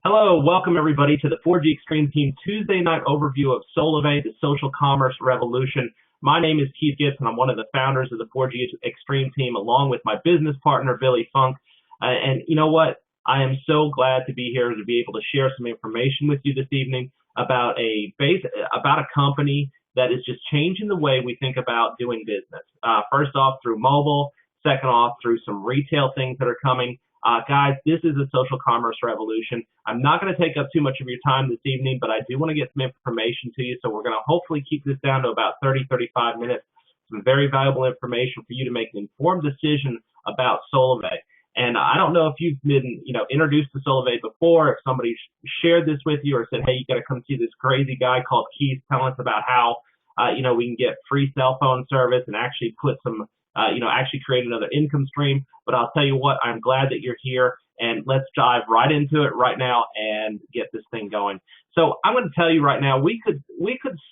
Hello, welcome everybody to the 4GExtremeTeam Tuesday night overview of SolaVei, the social commerce revolution. My name is Keith Gibson. I'm one of the founders of the 4GExtremeTeam, along with my business partner, Billy Funk. And you know what? I am so glad to be here to be able to share some information with you this evening about a company that is just changing the way we think about doing business. First off, through mobile. Second off, through some retail things that are coming. Guys, this is a social commerce revolution. I'm not going to take up too much of your time this evening, but I do want to get some information to you. So we're going to hopefully keep this down to about 30, 35 minutes. Some very valuable information for you to make an informed decision about SolaVei. And I don't know if you've been, introduced to SolaVei before, if somebody shared this with you or said, hey, you got to come see this crazy guy called Keith telling us about how, we can get free cell phone service and actually put some actually create another income stream. But I'll tell you what, I'm glad that you're here, and let's dive right into it right now and get this thing going. So I'm going to tell you right now, we could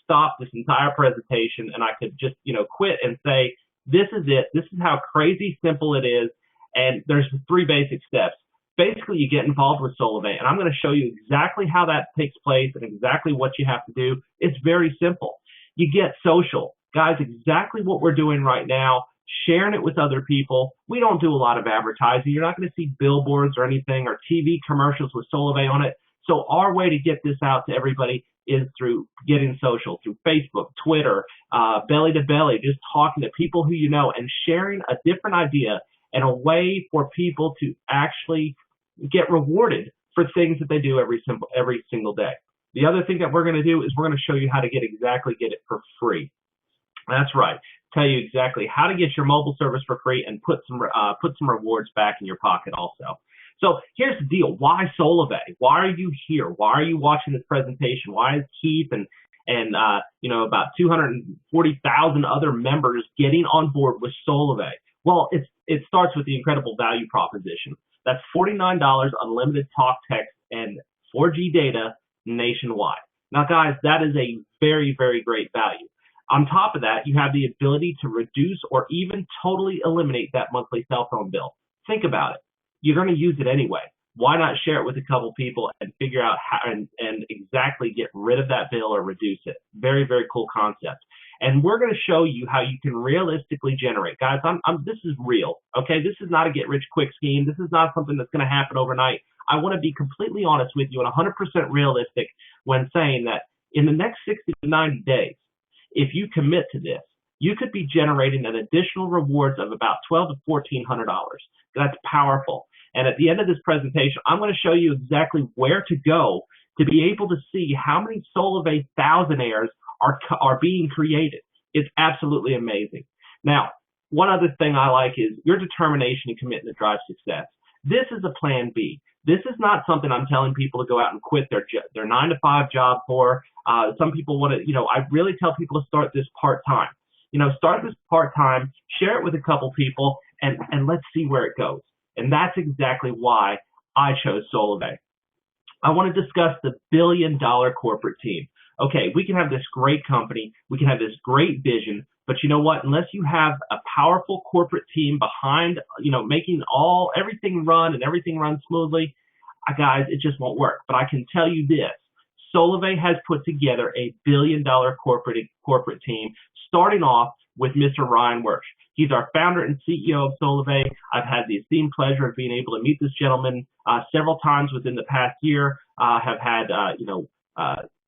stop this entire presentation and I could just, quit and say, this is it. This is how crazy simple it is. And there's 3 basic steps. Basically, you get involved with SolaVei, and I'm going to show you exactly how that takes place and exactly what you have to do. It's very simple. You get social. Guys, exactly what we're doing right now, sharing it with other people. We don't do a lot of advertising. You're not going to see billboards or anything or TV commercials with SolaVei on it. So our way to get this out to everybody is through getting social, through Facebook, Twitter, belly to belly, just talking to people who you know and sharing a different idea and a way for people to actually get rewarded for things that they do every single day. The other thing that we're going to do is we're going to show you how to get it for free. That's right. Tell you exactly how to get your mobile service for free and put some rewards back in your pocket also. So here's the deal. Why SolaVei? Why are you here? Why are you watching this presentation? Why is Keith and about 240,000 other members getting on board with SolaVei? Well, it starts with the incredible value proposition. That's $49 unlimited talk, text, and 4G data nationwide. Now, guys, that is a very, very great value. On top of that, you have the ability to reduce or even totally eliminate that monthly cell phone bill. Think about it. You're going to use it anyway. Why not share it with a couple people and figure out how and exactly get rid of that bill or reduce it? Very, very cool concept. And we're going to show you how you can realistically generate. Guys, this is real, okay? This is not a get-rich-quick scheme. This is not something that's going to happen overnight. I want to be completely honest with you and 100% realistic when saying that in the next 60 to 90 days, if you commit to this, you could be generating an additional rewards of about $1,200 to $1,400. That's powerful. And at the end of this presentation, I'm going to show you exactly where to go to be able to see how many SolaVei thousandaires are being created. It's absolutely amazing. Now, one other thing I like is your determination and commitment drives success. This is a plan B. This is not something I'm telling people to go out and quit their 9-to-5 job for. Some people want to, I really tell people to start this part-time. Start this part-time, share it with a couple people, and let's see where it goes. And that's exactly why I chose SolaVei. I want to discuss the billion-dollar corporate team. Okay, we can have this great company, we can have this great vision, but you know what? Unless you have a powerful corporate team behind, making everything run and everything run smoothly, guys, it just won't work. But I can tell you this. SolaVei has put together a billion-dollar corporate team, starting off with Mr. Ryan Wersch. He's our founder and CEO of SolaVei. I've had the esteemed pleasure of being able to meet this gentleman several times within the past year. Have had,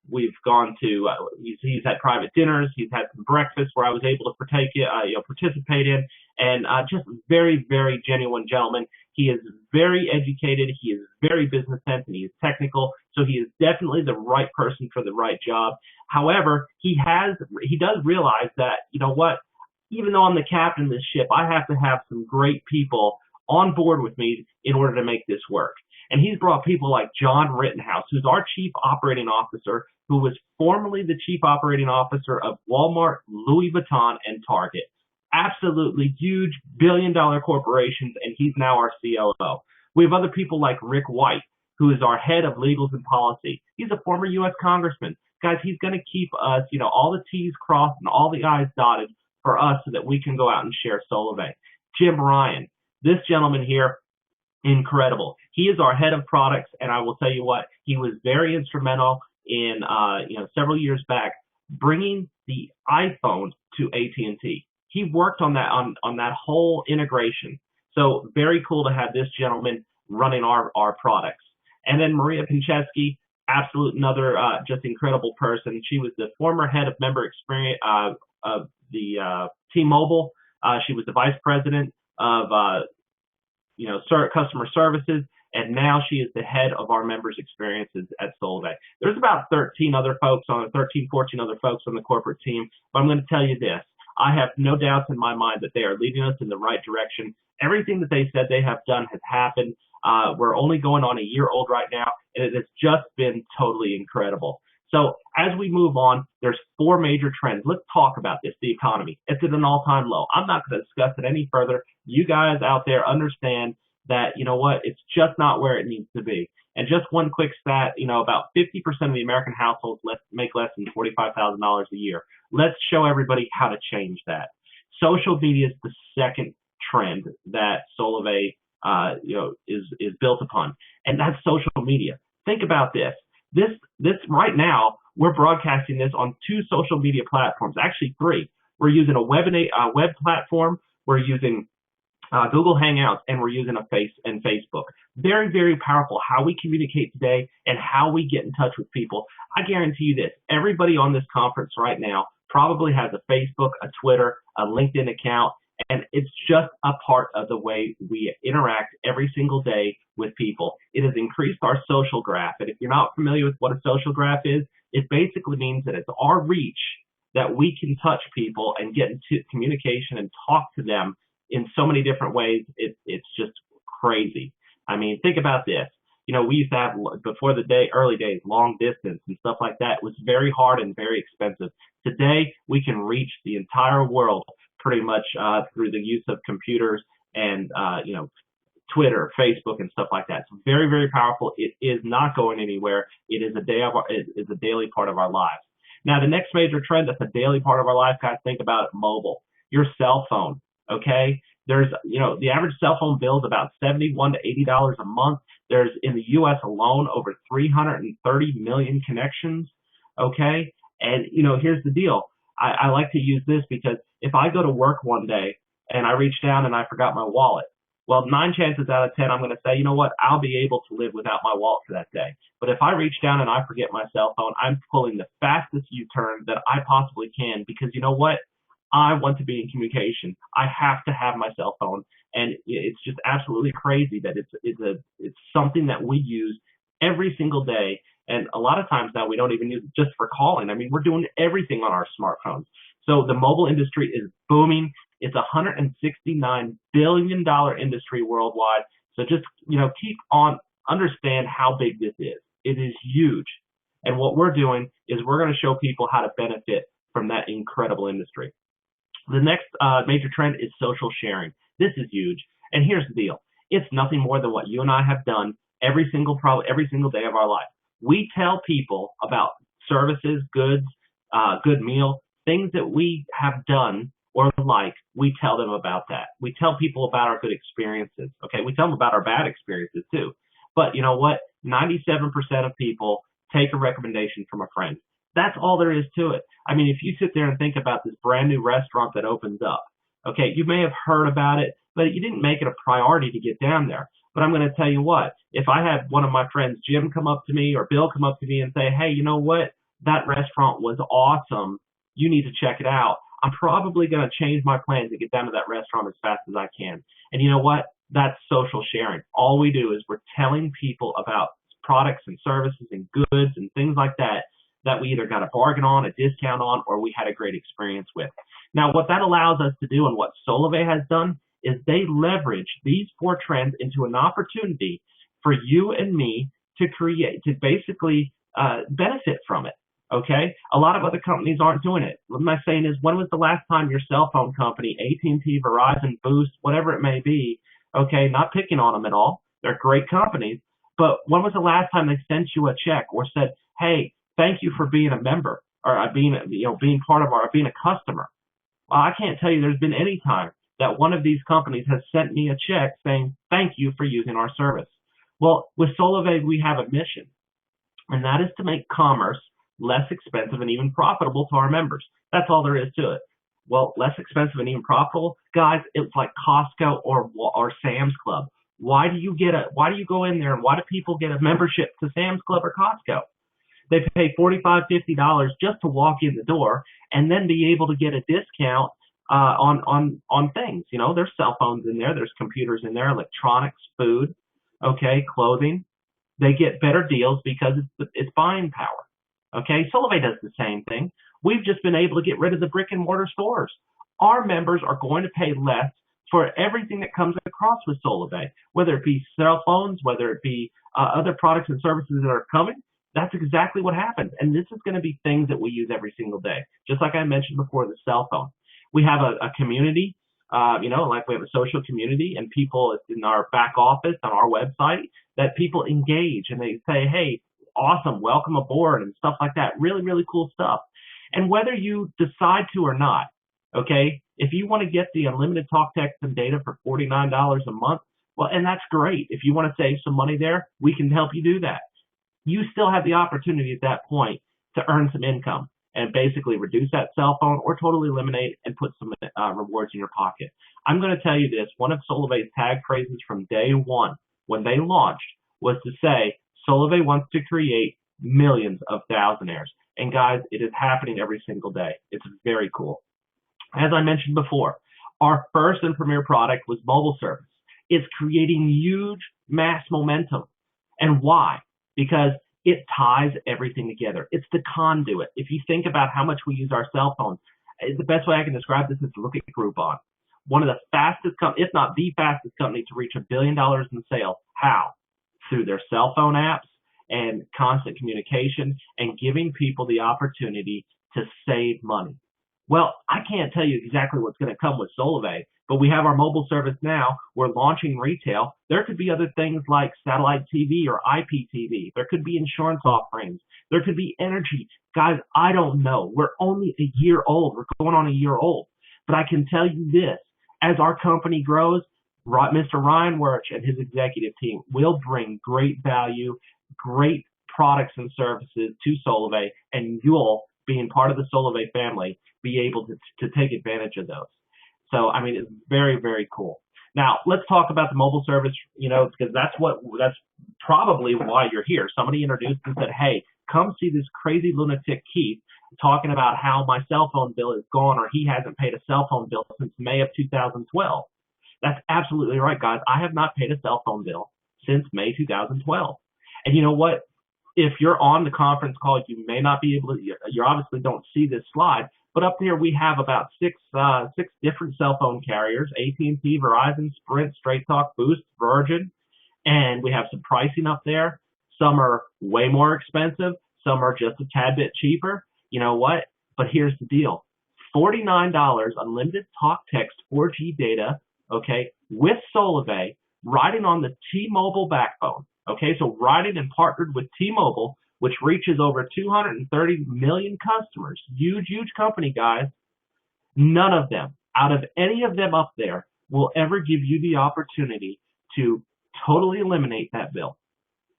we've gone to, he's had private dinners, he's had some breakfast where I was able to participate in, and just very, very genuine gentleman. He is very educated, he is very business sense, and he is technical, so he is definitely the right person for the right job. However, he does realize that, even though I'm the captain of this ship, I have to have some great people on board with me in order to make this work. And he's brought people like John Rittenhouse, who's our chief operating officer, who was formerly the chief operating officer of Walmart, Louis Vuitton, and Target. Absolutely huge billion-dollar corporations, and he's now our COO. We have other people like Rick White, who is our head of legals and policy. He's a former U.S. congressman. Guys, he's going to keep us, all the T's crossed and all the I's dotted for us so that we can go out and share SolaVei. Jim Ryan, this gentleman here, Incredible. He is our head of products, and I will tell you what, he was very instrumental in, several years back, bringing the iPhone to AT&T. He worked on that whole integration. So very cool to have this gentleman running our products. And then Maria Pincheski, absolute another just incredible person. She was the former head of member experience of the T-Mobile. She was the vice president of customer services, and now she is the head of our members experiences at SolaVei. There's about 13, 14 other folks on the corporate team, but I'm going to tell you this. I have no doubts in my mind that they are leading us in the right direction. Everything that they said they have done has happened. We're only going on a year old right now, and it has just been totally incredible. So as we move on, there's 4 major trends. Let's talk about this. The economy. It's at an all-time low. I'm not going to discuss it any further. You guys out there understand that, you know what, it's just not where it needs to be. And just one quick stat, about 50% of the American households make less than $45,000 a year. Let's show everybody how to change that. Social media is the second trend that SolaVei is built upon, and that's social media. Think about this. This right now, we're broadcasting this on 2 social media platforms, actually 3. We're using a web platform, we're using Google Hangouts, and we're using Facebook. Very, very powerful how we communicate today and how we get in touch with people. I guarantee you this, everybody on this conference right now probably has a Facebook, a Twitter, a LinkedIn account, and it's just a part of the way we interact every single day with people. It has increased our social graph. And if you're not familiar with what a social graph is, it basically means that it's our reach that we can touch people and get into communication and talk to them in so many different ways. It's just crazy. I mean, think about this. We used to have, before the early days, long distance and stuff like that. It was very hard and very expensive. Today, we can reach the entire world pretty much through the use of computers and, Twitter, Facebook, and stuff like that. It's very, very powerful. It is not going anywhere. It is a daily part of our lives. Now, the next major trend that's a daily part of our life, guys, think about it, mobile. Your cell phone, okay? There's, the average cell phone bill is about $71 to $80 a month. There's, in the U.S. alone, over 330 million connections, okay? And, here's the deal. I like to use this because if I go to work one day and I reach down and I forgot my wallet, well, 9 chances out of 10, I'm going to say, you know what, I'll be able to live without my wallet for that day. But if I reach down and I forget my cell phone, I'm pulling the fastest U-turn that I possibly can because, you know what, I want to be in communication. I have to have my cell phone. And it's just absolutely crazy that it's something that we use every single day. And a lot of times now we don't even use it just for calling. I mean, we're doing everything on our smartphones. So the mobile industry is booming. It's a $169 billion industry worldwide. So just, keep on, understand how big this is. It is huge. And what we're doing is we're going to show people how to benefit from that incredible industry. The next major trend is social sharing. This is huge. And here's the deal. It's nothing more than what you and I have done every single day of our life. We tell people about services, goods, good meal, things that we have done or like, we tell them about that. We tell people about our good experiences, okay? We tell them about our bad experiences too. But you know what? 97% of people take a recommendation from a friend. That's all there is to it. I mean, if you sit there and think about this brand new restaurant that opens up, okay, you may have heard about it, but you didn't make it a priority to get down there. But I'm going to tell you what, if I had one of my friends, Jim, come up to me or Bill come up to me and say, hey, you know what, that restaurant was awesome, you need to check it out, I'm probably going to change my plans to get down to that restaurant as fast as I can. And you know what? That's social sharing. All we do is we're telling people about products and services and goods and things like that that we either got a bargain on, a discount on, or we had a great experience with. Now, what that allows us to do and what SolaVei has done is they leverage these 4 trends into an opportunity for you and me to basically benefit from it. Okay, a lot of other companies aren't doing it. What I'm saying is, when was the last time your cell phone company, AT&T, Verizon, Boost, whatever it may be, okay, not picking on them at all, they're great companies, but when was the last time they sent you a check or said, hey, thank you for being a member or being a customer? Well, I can't tell you there's been any time that one of these companies has sent me a check saying, thank you for using our service. Well, with SolaVei, we have a mission, and that is to make commerce less expensive and even profitable to our members. That's all there is to it. Well, less expensive and even profitable, guys, it's like Costco or Sam's Club. Why do you go in there, and why do people get a membership to Sam's Club or Costco? They pay $45, $50 just to walk in the door and then be able to get a discount on things. You know, there's cell phones in there, there's computers in there, electronics, food, okay, clothing. They get better deals because it's buying power. Okay, SolaVei does the same thing. We've just been able to get rid of the brick and mortar stores. Our members are going to pay less for everything that comes across with SolaVei, whether it be cell phones, whether it be other products and services that are coming. That's exactly what happens. And this is going to be things that we use every single day. Just like I mentioned before, the cell phone. We have a community, like we have a social community, and people in our back office on our website that people engage and they say, hey, awesome, welcome aboard and stuff like that. Really, really cool stuff. And whether you decide to or not, okay, if you want to get the unlimited talk, text, and data for $49 a month, well, and that's great. If you want to save some money there, we can help you do that. You still have the opportunity at that point to earn some income and basically reduce that cell phone or totally eliminate and put some rewards in your pocket. I'm going to tell you this. One of SolaVei's tag phrases from day one when they launched was to say, SolaVei wants to create millions of thousandaires. And guys, it is happening every single day. It's very cool. As I mentioned before, our first and premier product was mobile service. It's creating huge mass momentum. And why? Because it ties everything together. It's the conduit. If you think about how much we use our cell phones, the best way I can describe this is to look at Groupon. One of the fastest, if not the fastest company to reach $1 billion in sales. How? Through their cell phone apps and constant communication and giving people the opportunity to save money. Well, I can't tell you exactly what's going to come with SolaVei, but we have our mobile service now. We're launching retail. There could be other things like satellite TV or IPTV. There could be insurance offerings. There could be energy. Guys, I don't know. We're only a year old. We're going on a year old. But I can tell you this. As our company grows, Mr. Ryan Wirch and his executive team will bring great value, great products and services to SolaVei, and you'll, being part of the SolaVei family, be able to take advantage of those. So, I mean, it's very, very cool. Now, let's talk about the mobile service, because that's probably why you're here. Somebody introduced and said, hey, come see this crazy lunatic Keith talking about how my cell phone bill is gone or he hasn't paid a cell phone bill since May of 2012. That's absolutely right, guys. I have not paid a cell phone bill since May 2012. And you know what? If you're on the conference call, you may not be able to, you obviously don't see this slide, but up here we have about six different cell phone carriers, AT&T, Verizon, Sprint, Straight Talk, Boost, Virgin, and we have some pricing up there. Some are way more expensive. Some are just a tad bit cheaper. You know what? But here's the deal. $49 unlimited talk, text, 4G data, okay, with SolaVei, riding on the T-Mobile backbone. Okay, so riding and partnered with T-Mobile, which reaches over 230 million customers. Huge, huge company, guys. None of them, out of any of them up there, will ever give you the opportunity to totally eliminate that bill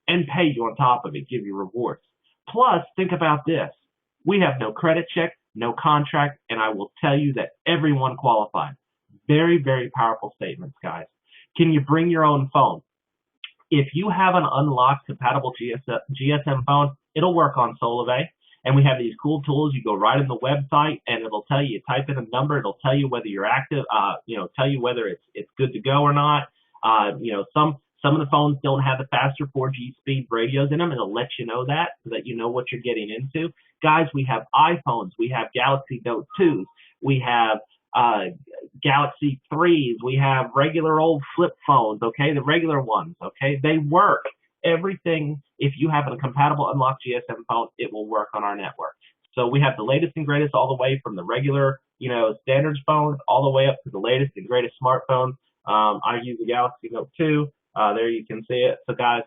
and pay you on top of it, give you rewards. Plus, think about this. We have no credit check, no contract, and I will tell you that everyone qualifies. Very, very powerful statements, guys. Can you bring your own phone? If you have an unlocked compatible GSM phone, it'll work on SolaVei. And we have these cool tools. You go right in the website and it'll tell you, type in a number, it'll tell you whether you're active, tell you whether it's good to go or not. Some of the phones don't have the faster 4G speed radios in them. It'll let you know that so that you know what you're getting into. Guys, we have iPhones, we have Galaxy Note 2s, we have Galaxy 3s, we have regular old flip phones, okay, the regular ones, okay, they work. Everything, if you have a compatible unlocked GSM phone, it will work on our network. So we have the latest and greatest all the way from the regular, standards phones all the way up to the latest and greatest smartphones. I use the Galaxy Note 2. There you can see it. So guys,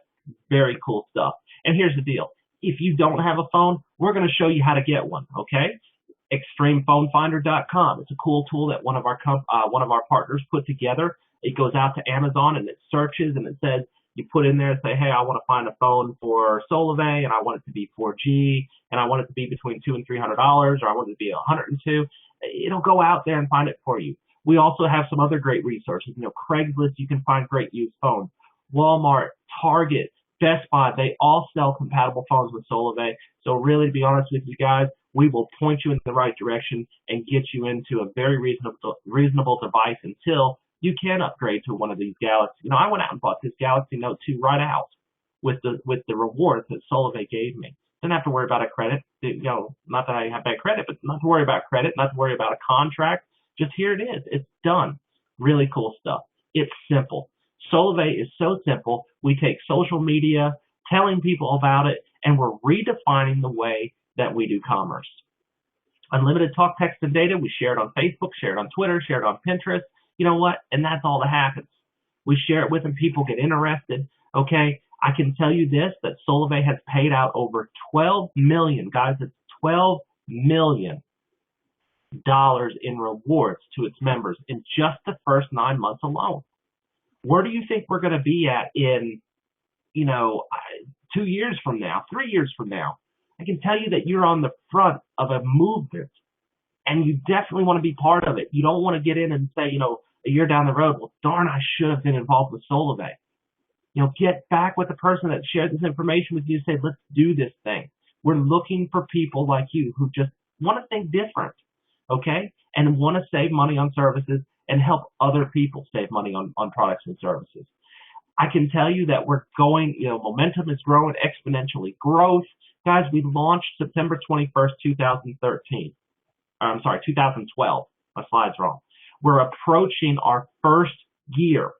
very cool stuff. And here's the deal. If you don't have a phone, we're going to show you how to get one, okay? 4GExtremePhoneFinder.com. It's a cool tool that one of our partners put together. It goes out to Amazon and it searches and it says, you put in there, say, hey, I want to find a phone for SolaVei and I want it to be 4G and I want it to be between $200 and $300 or I want it to be $102. It'll go out there and find it for you. We also have some other great resources. Craigslist, you can find great used phones. Walmart, Target, Best Buy, they all sell compatible phones with SolaVei. So really, to be honest with you guys, we will point you in the right direction and get you into a very reasonable device until you can upgrade to one of these Galaxy. I went out and bought this Galaxy Note 2 right out with the rewards that SolaVei gave me. Didn't have to worry about a credit. Not that I have bad credit, but not to worry about credit, not to worry about a contract. Just here it is. It's done. Really cool stuff. It's simple. SolaVei is so simple. We take social media, telling people about it, and we're redefining the way that we do commerce. Unlimited talk, text, and data. We share it on Facebook, share it on Twitter, share it on Pinterest. You know what? And that's all that happens. We share it with them. People get interested. Okay. I can tell you this, that SolaVei has paid out over $12 million. Guys, it's $12 million in rewards to its members in just the first 9 months alone. Where do you think we're going to be at in, 2 years from now, 3 years from now? I can tell you that you're on the front of a movement, and you definitely want to be part of it. You don't want to get in and say, a year down the road, well, darn, I should have been involved with SolaVei. Get back with the person that shared this information with you and say, let's do this thing. We're looking for people like you who just want to think different, okay, and want to save money on services and help other people save money on products and services. I can tell you that we're going, momentum is growing exponentially. Growth, guys, we launched September 21st, 2013. I'm sorry, 2012. My slide's wrong. We're approaching our first year.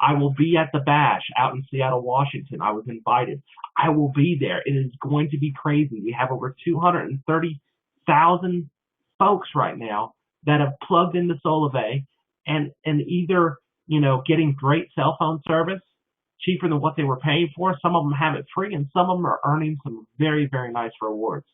I will be at the Bash out in Seattle, Washington. I was invited. I will be there. It is going to be crazy. We have over 230,000 folks right now that have plugged into SolaVei and either, getting great cell phone service, cheaper than what they were paying for. Some of them have it free, and some of them are earning some very, very nice rewards.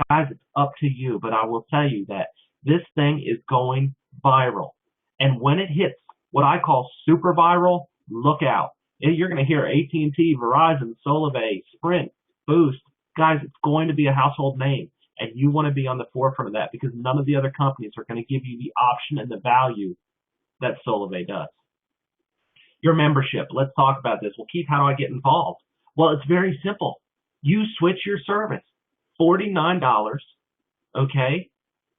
Guys, it's up to you, but I will tell you that this thing is going viral. And when it hits what I call super viral, look out. You're going to hear AT&T, Verizon, SolaVei, Sprint, Boost. Guys, it's going to be a household name, and you want to be on the forefront of that because none of the other companies are going to give you the option and the value that SolaVei does. Your membership. Let's talk about this. Well, Keith, how do I get involved? Well, it's very simple. You switch your service. $49, okay,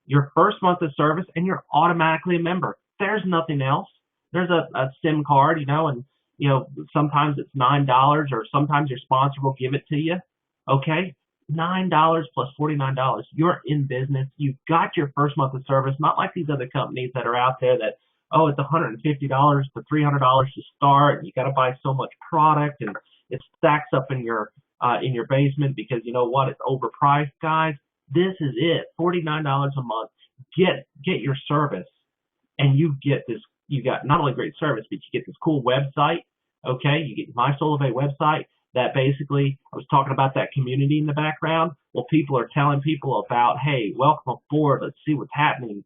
your first month of service, and you're automatically a member. There's nothing else. There's a SIM card, and sometimes it's $9 or sometimes your sponsor will give it to you, okay? $9 plus $49. You're in business. You've got your first month of service, not like these other companies that are out there that, it's $150 to $300 to start. You got to buy so much product, and it stacks up in your basement because you know what? It's overpriced, guys. This is it. $49 a month. Get your service, and you get this. You got not only great service, but you get this cool website. Okay, you get my SolaVei website. That basically, I was talking about that community in the background. Well, people are telling people about, hey, welcome aboard. Let's see what's happening.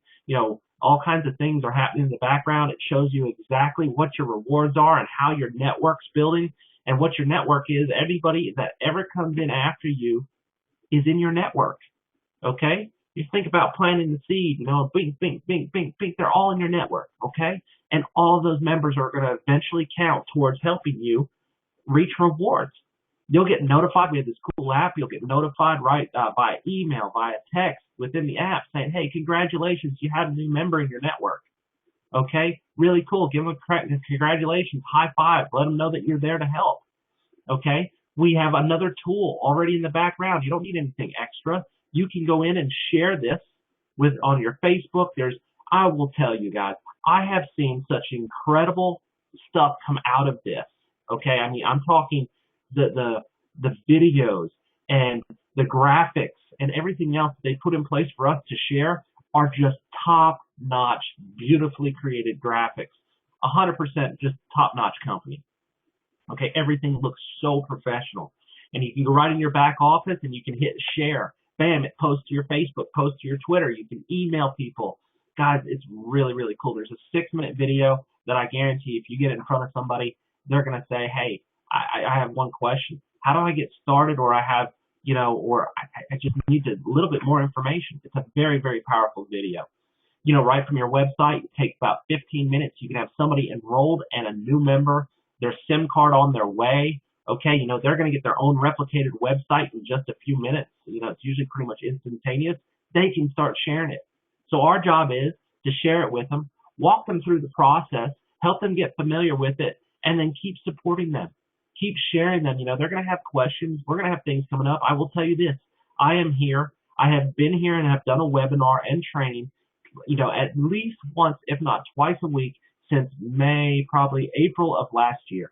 All kinds of things are happening in the background. It shows you exactly what your rewards are and how your network's building and what your network is. Everybody that ever comes in after you is in your network. Okay? You think about planting the seed, bing, bing, bing, bing, bing. They're all in your network. Okay? And all of those members are going to eventually count towards helping you reach rewards. You'll get notified. We have this cool app. You'll get notified by email, via text within the app saying, hey, congratulations, you have a new member in your network. Okay? Really cool. Give them a congratulations, high five. Let them know that you're there to help. Okay? We have another tool already in the background. You don't need anything extra. You can go in and share this on your Facebook. I will tell you guys, I have seen such incredible stuff come out of this. Okay? I mean, I'm talking the videos and the graphics and everything else they put in place for us to share are just top-notch, beautifully created graphics. 100% just top-notch company. Okay, everything looks so professional. And you can go right in your back office and you can hit share. Bam, it posts to your Facebook, posts to your Twitter. You can email people. Guys, it's really, really cool. There's a 6-minute video that I guarantee if you get it in front of somebody, they're going to say, hey, I have one question. How do I get started? Or I have, or I just need a little bit more information. It's a very, very powerful video. Right from your website, it takes about 15 minutes. You can have somebody enrolled and a new member, their SIM card on their way. Okay, they're going to get their own replicated website in just a few minutes. It's usually pretty much instantaneous. They can start sharing it. So our job is to share it with them, walk them through the process, help them get familiar with it, and then keep supporting them. Keep sharing them. They're going to have questions. We're going to have things coming up. I will tell you this. I am here. I have been here and have done a webinar and training, at least once, if not twice a week since May, probably April of last year.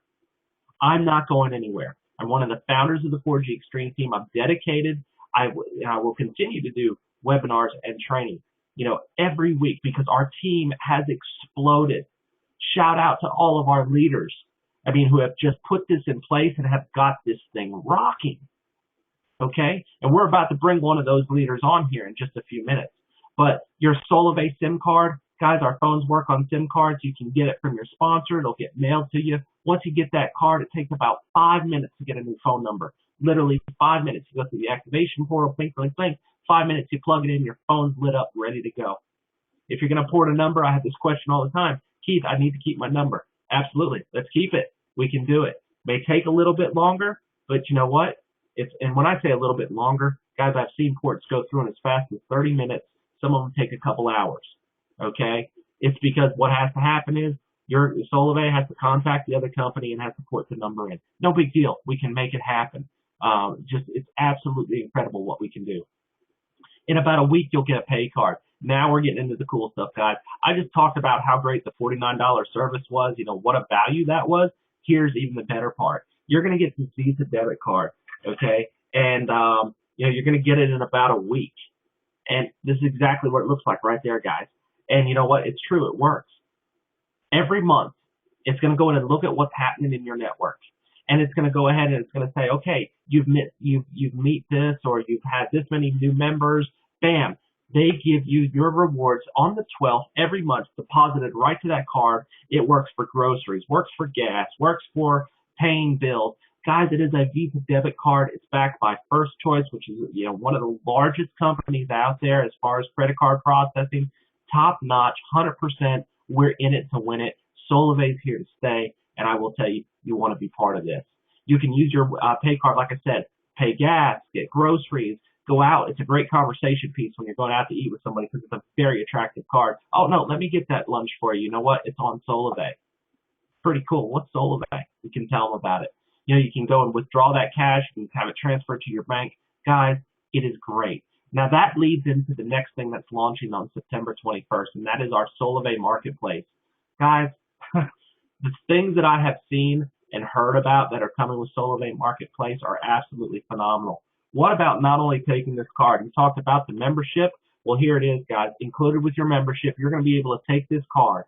I'm not going anywhere. I'm one of the founders of the 4G Extreme Team. I'm dedicated. I will continue to do webinars and training, every week because our team has exploded. Shout out to all of our leaders, who have just put this in place and have got this thing rocking. Okay? And we're about to bring one of those leaders on here in just a few minutes. But your SolaVei SIM card, guys, our phones work on SIM cards. You can get it from your sponsor. It'll get mailed to you. Once you get that card, it takes about 5 minutes to get a new phone number. Literally 5 minutes. You go through the activation portal, blink, blink, blink. 5 minutes, you plug it in, your phone's lit up, ready to go. If you're going to port a number, I have this question all the time. Keith, I need to keep my number. Absolutely. Let's keep it. We can do it. May take a little bit longer, but you know what? And when I say a little bit longer, guys, I've seen ports go through in as fast as 30 minutes. Some of them take a couple hours. Okay? It's because what has to happen is your SolaVei has to contact the other company and has to port the number in. No big deal. We can make it happen. It's absolutely incredible what we can do. In about a week, you'll get a pay card. Now we're getting into the cool stuff, guys. I just talked about how great the $49 service was, what a value that was. Here's even the better part. You're going to get this Visa debit card, okay? And, you're going to get it in about a week. And this is exactly what it looks like right there, guys. And you know what? It's true. It works. Every month, it's going to go in and look at what's happening in your network. And it's going to go ahead and it's going to say, okay, you've meet this, or you've had this many new members. Bam. They give you your rewards on the 12th every month, deposited right to that card. It works for groceries, works for gas, works for paying bills. Guys, it is a Visa debit card. It's backed by First Choice, which is one of the largest companies out there as far as credit card processing. Top notch, 100%. We're in it to win it. SolaVei is here to stay, and I will tell you, you want to be part of this. You can use your pay card, like I said, pay gas, get groceries, go out. It's a great conversation piece when you're going out to eat with somebody because it's a very attractive card. Oh, no, let me get that lunch for you. You know what? It's on SolaVei. Pretty cool. What's SolaVei? You can tell them about it. You can go and withdraw that cash. You can have it transferred to your bank. Guys, it is great. Now, that leads into the next thing that's launching on September 21st, and that is our SolaVei Marketplace. Guys, the things that I have seen and heard about that are coming with SolaVei Marketplace are absolutely phenomenal. What about not only taking this card? You talked about the membership. Well, here it is, guys. Included with your membership, you're going to be able to take this card,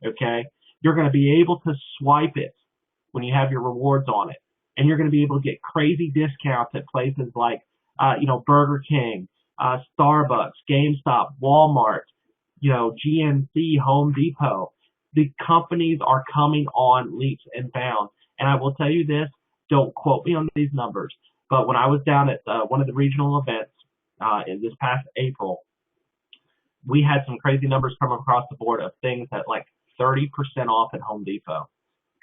okay? You're going to be able to swipe it when you have your rewards on it. And you're going to be able to get crazy discounts at places like, Burger King, Starbucks, GameStop, Walmart, GNC, Home Depot. The companies are coming on leaps and bounds. And I will tell you this, don't quote me on these numbers, but when I was down at one of the regional events in this past April, we had some crazy numbers come across the board of things that like 30% off at Home Depot.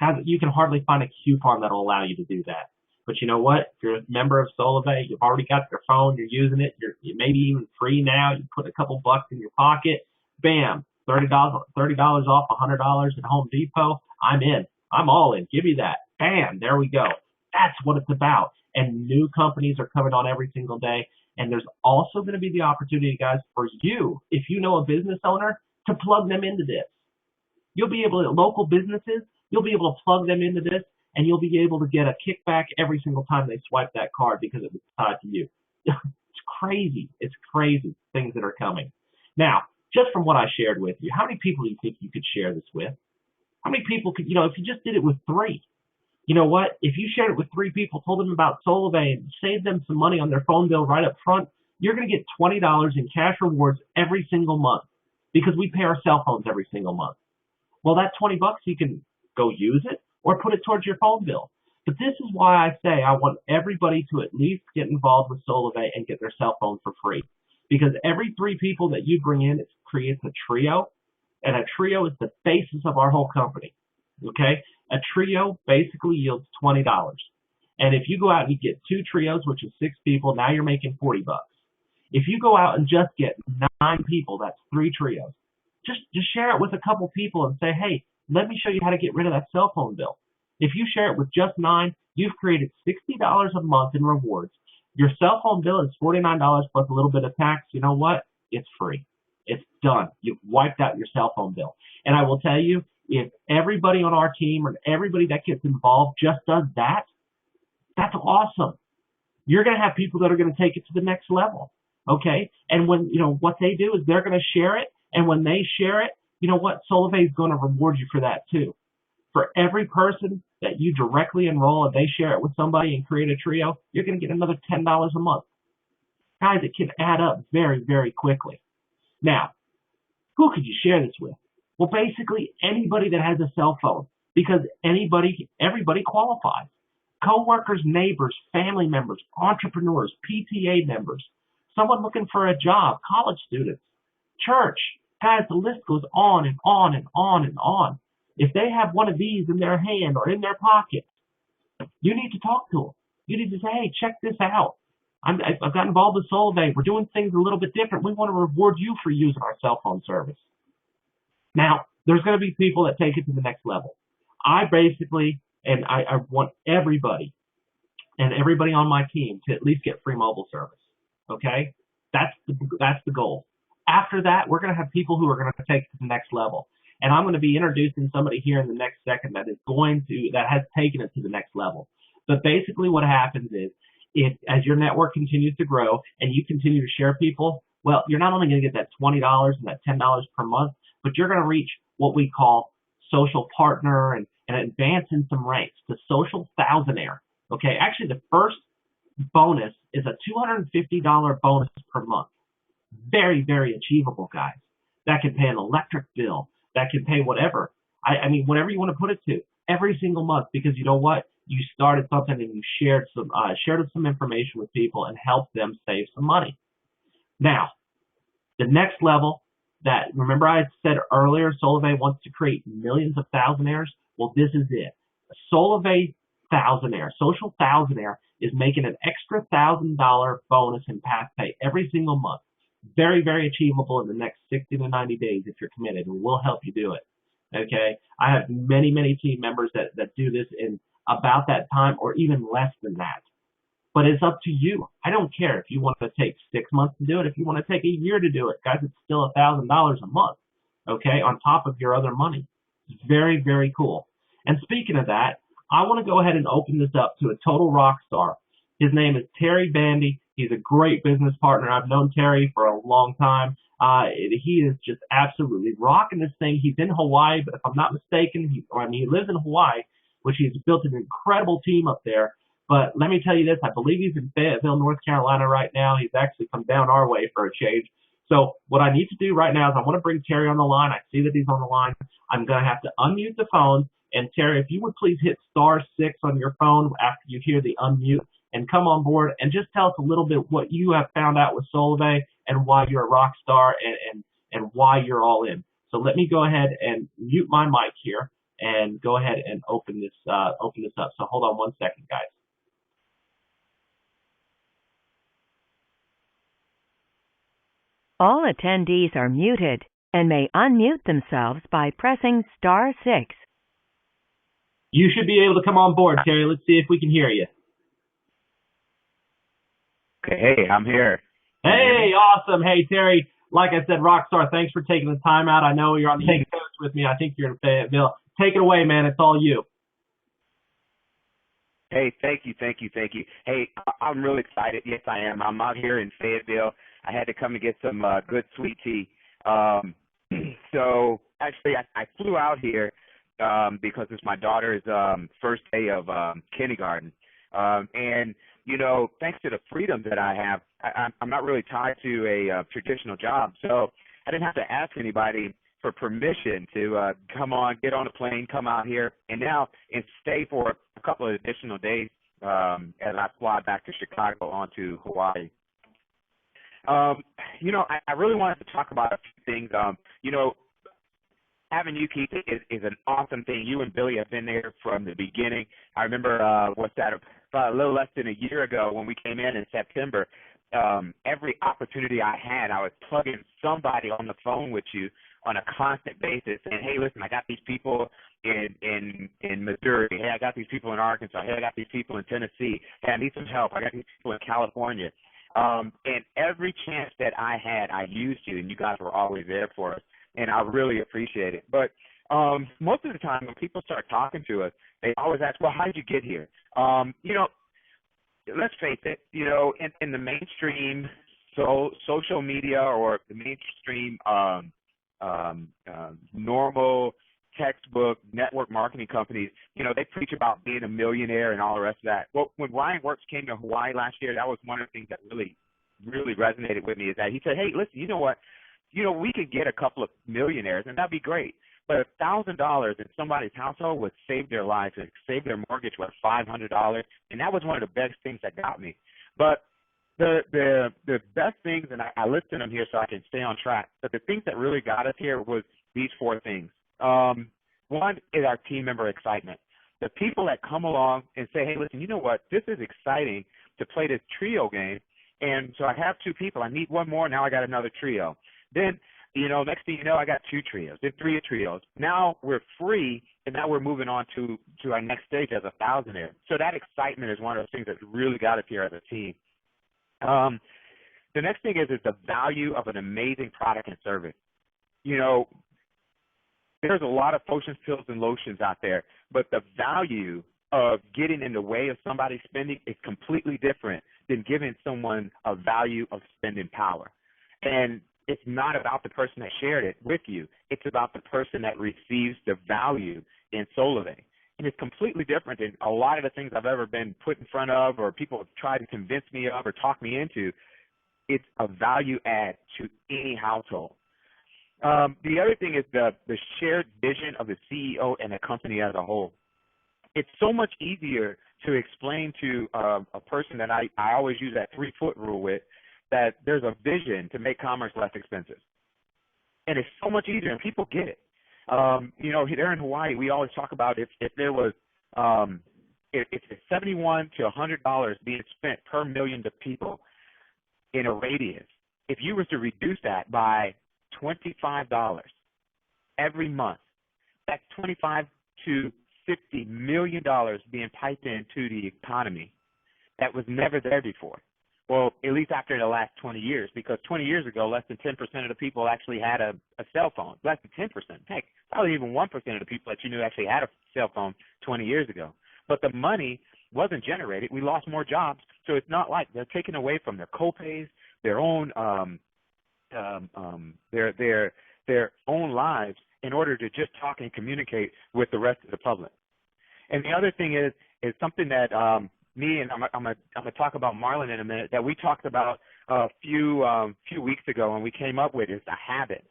Guys, you can hardly find a coupon that will allow you to do that. But you know what? If you're a member of SolaVei, you've already got your phone, you're using it, you're maybe even free now, you put a couple bucks in your pocket, bam, $30 off $100 at Home Depot. I'm in. I'm all in. Give me that. Bam, there we go. That's what it's about. And new companies are coming on every single day. And there's also going to be the opportunity, guys, for you, if you know a business owner, to plug them into this. You'll be able to, local businesses, you'll be able to plug them into this, and you'll be able to get a kickback every single time they swipe that card because it was tied to you. It's crazy. It's crazy things that are coming. Now, just from what I shared with you, how many people do you think you could share this with? How many people could, if you just did it with 3, you know what? If you shared it with 3 people, told them about SolaVei and saved them some money on their phone bill right up front, you're going to get $20 in cash rewards every single month because we pay our cell phones every single month. Well, that $20, you can go use it or put it towards your phone bill. But this is why I say I want everybody to at least get involved with SolaVei and get their cell phone for free. Because every 3 people that you bring in, it creates a trio, and a trio is the basis of our whole company. Okay? A trio basically yields $20. And if you go out and you get 2 trios, which is 6 people, now you're making $40. If you go out and just get 9 people, that's 3 trios. Just share it with a couple people and say, hey, let me show you how to get rid of that cell phone bill. If you share it with just 9, you've created $60 a month in rewards. Your cell phone bill is $49 plus a little bit of tax. You know what? It's free. It's done. You've wiped out your cell phone bill. And I will tell you, if everybody on our team or everybody that gets involved just does that, that's awesome. You're going to have people that are going to take it to the next level. Okay? And when, what they do is they're going to share it. And when they share it, you know what? SolaVei is going to reward you for that too. For every person that you directly enroll and they share it with somebody and create a trio, you're going to get another $10 a month. Guys, it can add up very, very quickly. Now, who could you share this with? Well, basically anybody that has a cell phone, because everybody qualifies. Coworkers, neighbors, family members, entrepreneurs, PTA members, someone looking for a job, college students, church. Guys, the list goes on and on and on and on. If they have one of these in their hand or in their pocket, you need to talk to them. You need to say, hey, check this out. I've got involved with SolaVei. We're doing things a little bit different. We want to reward you for using our cell phone service. Now, there's going to be people that take it to the next level. I want everybody and everybody on my team to at least get free mobile service. Okay? That's the goal. After that, we're going to have people who are going to take it to the next level. And I'm going to be introducing somebody here in the next second that has taken it to the next level. But basically what happens is, as your network continues to grow and you continue to share people, well, you're not only going to get that $20 and that $10 per month, but you're going to reach what we call social partner and advance in some ranks to social thousandaire. Okay, actually the first bonus is a $250 bonus per month. Very, very achievable, guys. That can pay an electric bill. That can pay whatever. I mean, whatever you want to put it to every single month, because you know what? You started something and you shared some information with people and helped them save some money. Now, the next level remember I said earlier, SolaVei wants to create millions of thousandaires. Well, this is it. SolaVei thousandaire, social thousandaire, is making an extra $1,000 bonus in Path Pay every single month. Very, very achievable in the next 60 to 90 days if you're committed, and we'll help you do it. Okay? I have many, many team members that do this in about that time or even less than that. But it's up to you. I don't care if you want to take 6 months to do it. If you want to take a year to do it, guys, it's still $1,000 a month, okay, on top of your other money. It's very, very cool. And speaking of that, I want to go ahead and open this up to a total rock star. His name is Tere Bandy. He's a great business partner. I've known Terry for a long time. He is just absolutely rocking this thing. He's in Hawaii, but if I'm not mistaken, he lives in Hawaii, which he's built an incredible team up there. But let me tell you this, I believe he's in Fayetteville, North Carolina right now. He's actually come down our way for a change. So what I need to do right now is I want to bring Terry on the line. I see that he's on the line. I'm going to have to unmute the phone. And Terry, if you would please hit *6 on your phone after you hear the unmute and come on board and just tell us a little bit what you have found out with SolaVei and why you're a rock star and why you're all in. So let me go ahead and mute my mic here and go ahead and open this up. So hold on 1 second, guys. All attendees are muted and may unmute themselves by pressing *6. You should be able to come on board, Terry. Let's see if we can hear you. Hey, I'm here. Hey, awesome. Hey, Terry, like I said, Rockstar, thanks for taking the time out. I know you're on the East Coast with me. I think you're in Fayetteville. Take it away, man. It's all you. Hey, thank you. Hey, I'm really excited. Yes, I am. I'm out here in Fayetteville. I had to come and get some good sweet tea. So actually, I flew out here because it's my daughter's first day of kindergarten. And, thanks to the freedom that I have, I'm not really tied to a traditional job. So I didn't have to ask anybody for permission to get on a plane, come out here, and stay for a couple of additional days as I fly back to Chicago onto Hawaii. I really wanted to talk about a few things. Having you, Keith, is an awesome thing. You and Billy have been there from the beginning. I remember, about a little less than a year ago when we came in September, every opportunity I had, I was plugging somebody on the phone with you on a constant basis saying, hey, listen, I got these people in Missouri. Hey, I got these people in Arkansas. Hey, I got these people in Tennessee. Hey, I need some help. I got these people in California. And every chance that I had, I used you, and you guys were always there for us. And I really appreciate it. But most of the time when people start talking to us, they always ask, well, how did you get here? Let's face it, in the mainstream social media or the mainstream normal textbook network marketing companies, they preach about being a millionaire and all the rest of that. Well, when Ryan Works came to Hawaii last year, that was one of the things that really, really resonated with me is that he said, hey, listen, you know what? We could get a couple of millionaires, and that'd be great. But $1,000 in somebody's household would save their life, and save their mortgage with $500, and that was one of the best things that got me. But the best things, and I listed them here so I can stay on track, but the things that really got us here was these four things. One is our team member excitement. The people that come along and say, hey, listen, you know what? This is exciting to play this trio game, and so I have two people. I need one more. Now I got another trio. Then, next thing you know, I got two trios, then three trios. Now we're free, and now we're moving on to our next stage as a thousandaire. So that excitement is one of those things that really got us here as a team. The next thing is the value of an amazing product and service. There's a lot of potions, pills, and lotions out there, but the value of getting in the way of somebody spending is completely different than giving someone a value of spending power. And it's not about the person that shared it with you. It's about the person that receives the value in SolaVei. And it's completely different than a lot of the things I've ever been put in front of or people have tried to convince me of or talk me into. It's a value add to any household. The other thing is the shared vision of the CEO and the company as a whole. It's so much easier to explain to a person that I always use that 3-foot rule with, that there's a vision to make commerce less expensive. And it's so much easier, and people get it. Here in Hawaii, we always talk about if there was if it's $71 to $100 being spent per million to people in a radius, if you were to reduce that by $25 every month, that's $25 to $50 million being piped into the economy that was never there before. Well, at least after the last 20 years, because 20 years ago, less than 10% of the people actually had a cell phone. Less than 10%. Heck, probably even 1% of the people that you knew actually had a cell phone 20 years ago. But the money wasn't generated. We lost more jobs. So it's not like they're taking away from their co-pays, their own their own lives in order to just talk and communicate with the rest of the public. And the other thing is something that me and I'm gonna talk about Marlon in a minute, that we talked about a few weeks ago, and we came up with is a habit.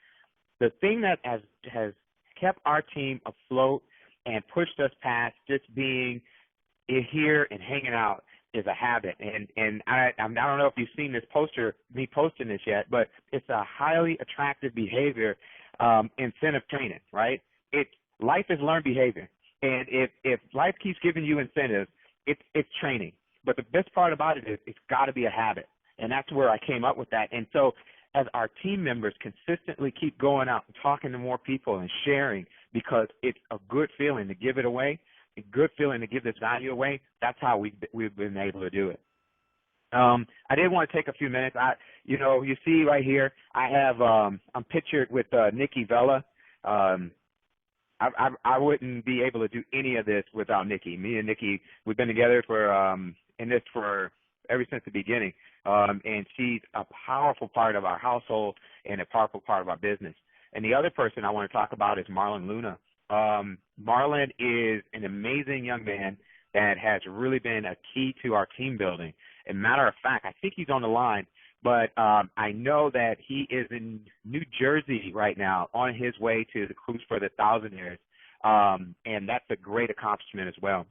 The thing that has kept our team afloat and pushed us past just being here and hanging out is a habit. And I don't know if you've seen this poster, me posting this yet, but it's a highly attractive behavior incentive training, right? Life is learned behavior. And if life keeps giving you incentives, it's training. But the best part about it is it's got to be a habit. And that's where I came up with that. And so as our team members consistently keep going out and talking to more people and sharing, because it's a good feeling to give it away, a good feeling to give this value away, that's how we've been able to do it. I did want to take a few minutes. You see right here, I have I'm pictured with Nikki Vela. I wouldn't be able to do any of this without Nikki. Me and Nikki, we've been together for ever since the beginning. And she's a powerful part of our household and a powerful part of our business. And the other person I want to talk about is Marlon Luna. Marlon is an amazing young man that has really been a key to our team building. And matter of fact, I think he's on the line, but I know that he is in New Jersey right now on his way to the Cruise for the Thousandaires, and that's a great accomplishment as well.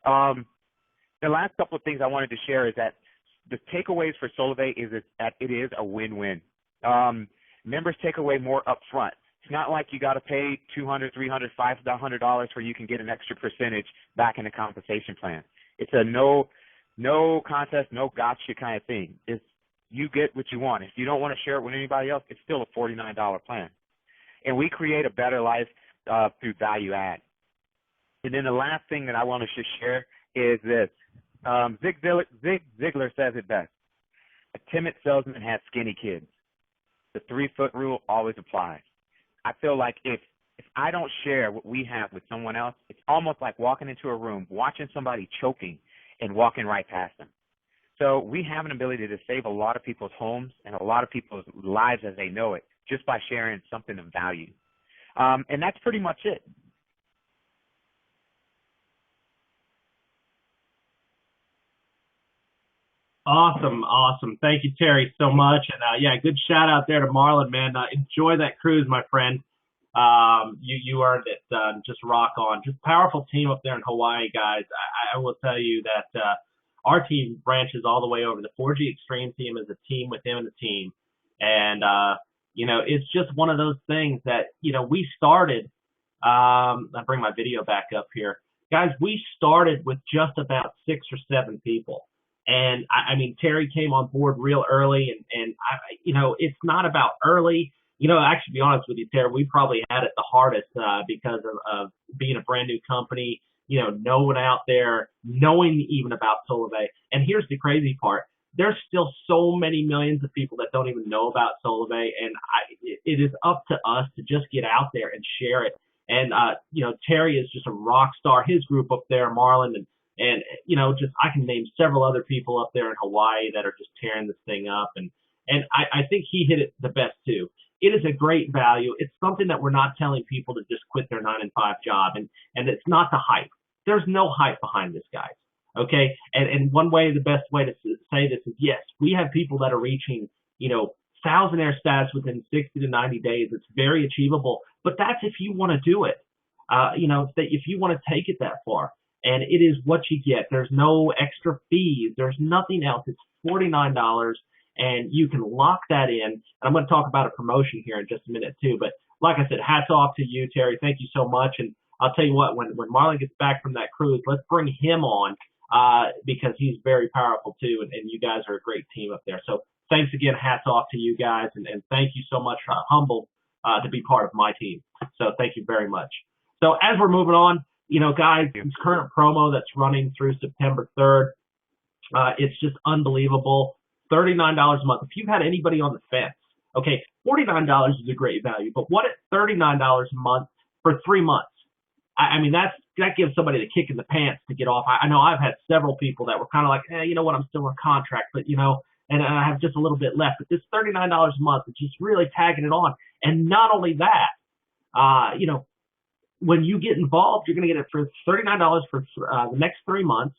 The last couple of things I wanted to share is that the takeaways for SolaVei is that it is a win-win. Members take away more upfront. It's not like you got to pay $200, $300, $500 where you can get an extra percentage back in the compensation plan. It's a no contest, no gotcha kind of thing. It's you get what you want. If you don't want to share it with anybody else, it's still a $49 plan. And we create a better life through value add. And then the last thing that I want to share is this. Zig Ziglar says it best. A timid salesman has skinny kids. The 3-foot rule always applies. I feel like if I don't share what we have with someone else, it's almost like walking into a room, watching somebody choking and walking right past them. So we have an ability to save a lot of people's homes and a lot of people's lives as they know it just by sharing something of value. And that's pretty much it. Awesome. Thank you, Terry, so much. And yeah, good shout out there to Marlon, man. Enjoy that cruise, my friend. You earned it. Just rock on. Just powerful team up there in Hawaii, guys. I will tell you that our team branches all the way over. The 4G Extreme Team is a team within the team. And, it's just one of those things that, we started. I'll bring my video back up here. Guys, we started with just about 6 or 7 people. And I mean, Terry came on board real early, and it's not about early. Actually, to be honest with you, Terry, we probably had it the hardest because of being a brand new company. No one out there knowing even about SolaVei. And here's the crazy part: there's still so many millions of people that don't even know about SolaVei, and it is up to us to just get out there and share it. And Terry is just a rock star. His group up there, Marlon, and just I can name several other people up there in Hawaii that are just tearing this thing up. And I think he hit it the best too. It is a great value. It's something that we're not telling people to just quit their 9-to-5 job. And it's not the hype. There's no hype behind this, guys. Okay. And the best way to say this is, yes, we have people that are reaching, thousandaire status within 60 to 90 days. It's very achievable, but that's if you want to do it. If you want to take it that far. And it is what you get. There's no extra fees. There's nothing else. It's $49, and you can lock that in. And I'm going to talk about a promotion here in just a minute too. But like I said, hats off to you, Terry. Thank you so much. And I'll tell you what, when Marlon gets back from that cruise, let's bring him on because he's very powerful too. And you guys are a great team up there. So thanks again. Hats off to you guys. And thank you so much. Humbled to be part of my team. So thank you very much. So as we're moving on, guys, this current promo that's running through September 3rd, it's just unbelievable. $39 a month. If you've had anybody on the fence, okay, $49 is a great value, but what at $39 a month for 3 months? I mean, that gives somebody the kick in the pants to get off. I know I've had several people that were kind of like, you know what, I'm still on contract, but, and I have just a little bit left. But this $39 a month is just really tagging it on. And not only that, when you get involved, you're going to get it for $39 for the next 3 months,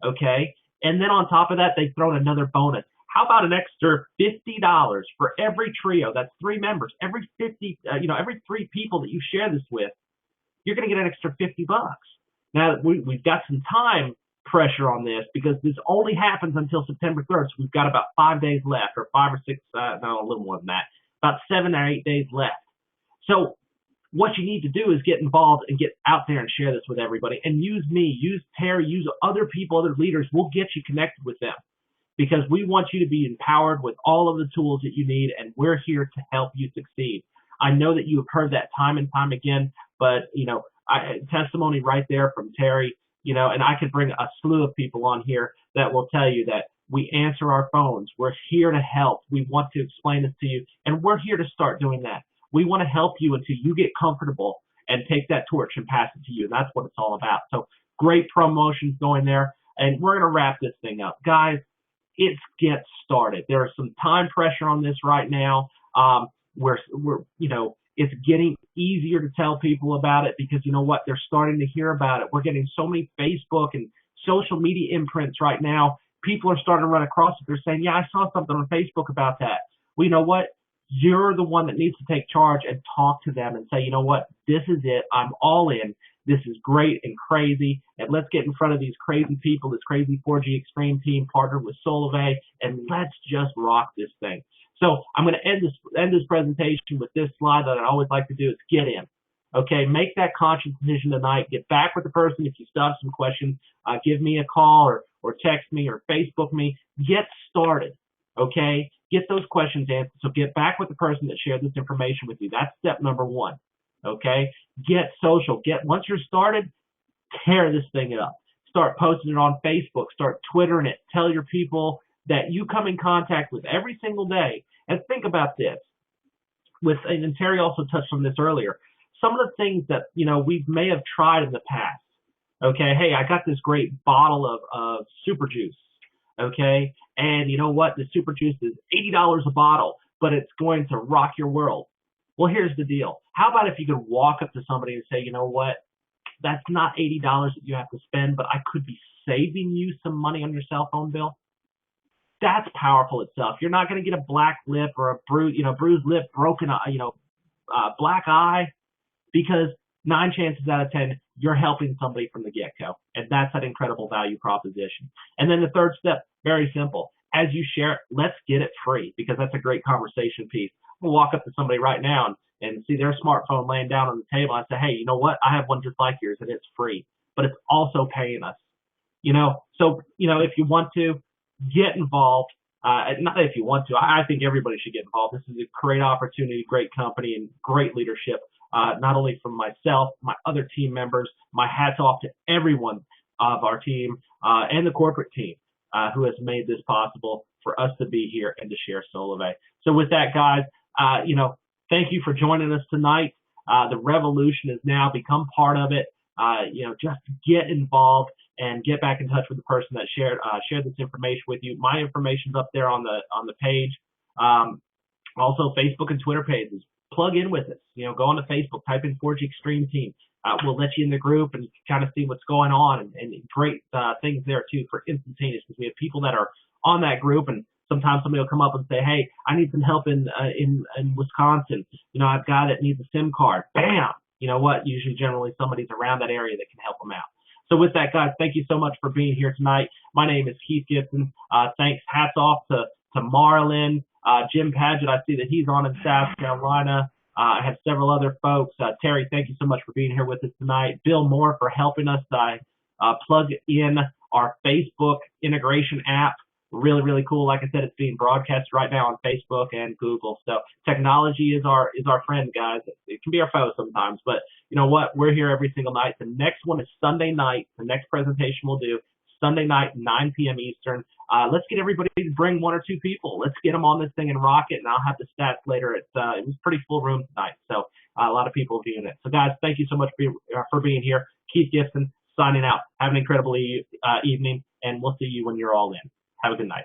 okay? And then on top of that, they've thrown another bonus. How about an extra $50 for every trio? That's 3 members. Every 3 people that you share this with, you're going to get an extra $50. Now, we've got some time pressure on this because this only happens until September 3rd, so we've got about 5 days left, or 5 or 6, no, a little more than that, about 7 or 8 days left. So what you need to do is get involved and get out there and share this with everybody. And use me, use Terry, use other people, other leaders. We'll get you connected with them because we want you to be empowered with all of the tools that you need, and we're here to help you succeed. I know that you have heard that time and time again, but, testimony right there from Terry, and I could bring a slew of people on here that will tell you that we answer our phones. We're here to help. We want to explain this to you, and we're here to start doing that. We want to help you until you get comfortable and take that torch and pass it to you. That's what it's all about. So great promotions going there. And we're going to wrap this thing up. Guys, it gets started. There is some time pressure on this right now. It's getting easier to tell people about it because you know what? They're starting to hear about it. We're getting so many Facebook and social media imprints right now. People are starting to run across it. They're saying, yeah, I saw something on Facebook about that. Well, you know what? You're the one that needs to take charge and talk to them and say, you know what? This is it. I'm all in. This is great and crazy. And let's get in front of these crazy people, this crazy 4G Extreme team partnered with SolaVei, and let's just rock this thing. So I'm going to end this presentation with this slide that I always like to do. Is get in. Okay, make that conscious decision tonight. Get back with the person. If you still have some questions, give me a call or text me or Facebook me. Get started. Okay, get those questions answered. So get back with the person that shared this information with you. That's step number one. Okay, get social. Once you're started, tear this thing up. Start posting it on Facebook. Start Twittering it. Tell your people that you come in contact with every single day. And think about this. And Terry also touched on this earlier. Some of the things that we may have tried in the past. Okay, hey, I got this great bottle of super juice. Okay, and you know what? The super juice is $80 a bottle, but it's going to rock your world. Well, here's the deal. How about if you could walk up to somebody and say, you know what? That's not $80 that you have to spend, but I could be saving you some money on your cell phone bill. That's powerful itself. You're not going to get a black lip or a bruised lip, broken eye, black eye, because 9 chances out of 10, you're helping somebody from the get-go. And that's an incredible value proposition. And then the third step, very simple. As you share it, let's get it free, because that's a great conversation piece. I'm going to walk up to somebody right now and see their smartphone laying down on the table. I say, hey, you know what? I have one just like yours, and it's free, but it's also paying us. So if you want to, get involved. Not if you want to. I think everybody should get involved. This is a great opportunity, great company, and great leadership. Not only from myself, my other team members. My hat's off to everyone of our team and the corporate team who has made this possible for us to be here and to share SolaVei. So with that, guys, thank you for joining us tonight. The revolution has now become part of it. Just get involved and get back in touch with the person that shared this information with you. My information's up there on the page. Also, Facebook and Twitter pages. Plug in with us. Go on to Facebook, type in 4G Extreme Team. We'll let you in the group and kind of see what's going on, and great things there too for instantaneous, because we have people that are on that group, and sometimes somebody will come up and say, hey, I need some help in Wisconsin. I've got a guy that needs a SIM card. Bam! You know what? Usually, generally, somebody's around that area that can help them out. So with that, guys, thank you so much for being here tonight. My name is Keith Gibson. Thanks. Hats off to Marlon, Jim Padgett. I see that he's on in South Carolina. I have several other folks. Terry, thank you so much for being here with us tonight. Bill Moore for helping us plug in our Facebook integration app. Really, really cool. Like I said, it's being broadcast right now on Facebook and Google. So technology is our friend, guys. It can be our foe sometimes, but you know what? We're here every single night. The next one is Sunday night. The next presentation we'll do Sunday night, 9 p.m. Eastern. Let's get everybody to bring 1 or 2 people. Let's get them on this thing and rock it, and I'll have the stats later. It was a pretty full room tonight, so a lot of people viewing it. So, guys, thank you so much for being here. Keith Gibson signing out. Have an incredible evening, and we'll see you when you're all in. Have a good night.